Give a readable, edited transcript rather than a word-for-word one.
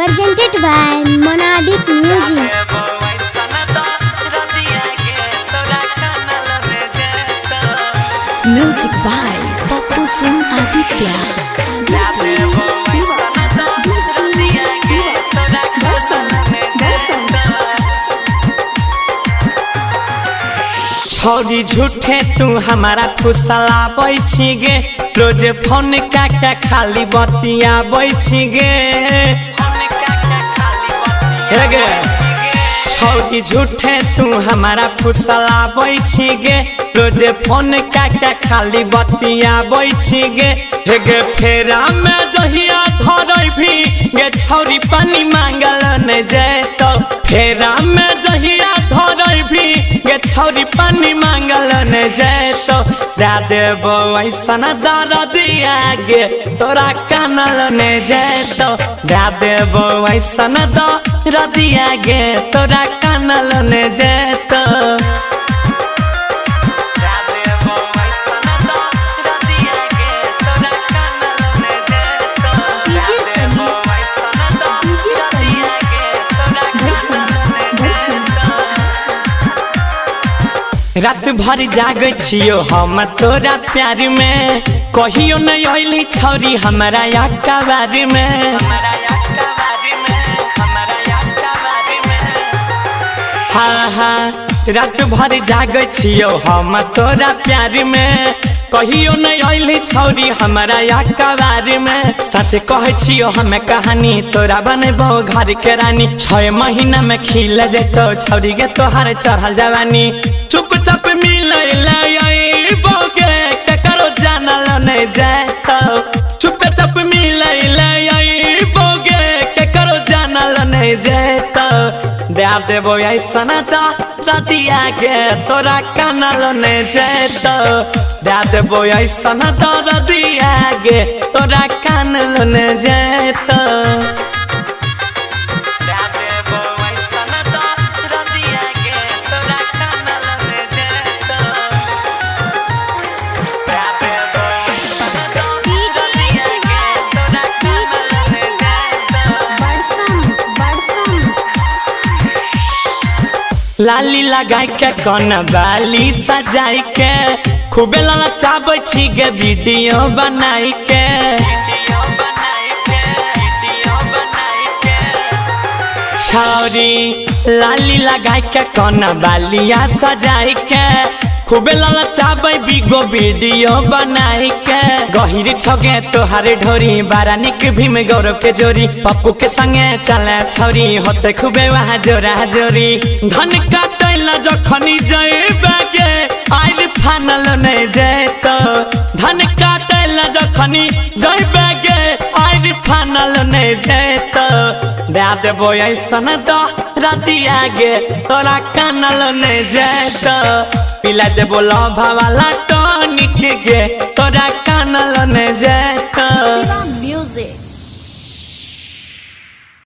presented by Monabic Music. Music by Poppu Singh Aditya. छौरी झूठे तू हमारा खुशला बैठी गे रोज फोन का खाली बतिया बैठी गे छौरी झूठे तू हमारा खुशला बैठी गे रोज फोन का खाली बतिया बैठी गे गे फेरा में जहिया धर भी गे छौरी पानी मांगल न जाए तो फेरा में जहिया धर भी गे छौरी पानी मांगल न जाए तो देबो ऐसन दर दिया गे तोरा कानल न जाए तो देबो ऐसन दर दिया गे तोरा कानल न जाए तो रात भर जागे छियो हम तोरा प्यार में कहियो नहीं अइली छौरी हमारा अखबार में हाँ हाँ रात भर जागे छियो हम तोरा प्यार में कहियो नहीं अइली छौरी हमारा अखबार में सच कहे छियो हमें कहानी तोरा बनबो घर के रानी 6 महीना में खिल जेतो छौरी गे तोहार चढ़ल जवानी चुपचाप मिले बोगे ककरो जानल नहीं जाए तो चुपचाप मिले बोगे ककरो जानल नहीं जाए तो देबो ऐसन दिया गे तोरा कानल नहीं जाए तो देबो ऐसन दिया गे तोरा कानल नहीं जाए तो लाली लगाई के कौन बाली सजाई के खूबे लाला चाबे छी गे वीडियो बनाई के छौरी लाली लगाई के कौन बालिया सजाई के खूबे लाला चाबे बिगो वीडियो बनाई के गहिरी छगे तोहारे ढोरी बारा निक भीम गौरव के जोरी पप्पू के संगे चले छौरी होते खूबे वहाँ जोरा जोरी धन काटैला जखनी जइबे गे आइल फानल नहीं जाए तो धन काटैला जखनी जइबे गे आइल फानल नहीं जाए तो देबो ऐसन दिया गे तोरा कानल नहीं जाए तो पिला देबो लभा वाला टॉनिक गे तोरा कानल नहीं जाए तो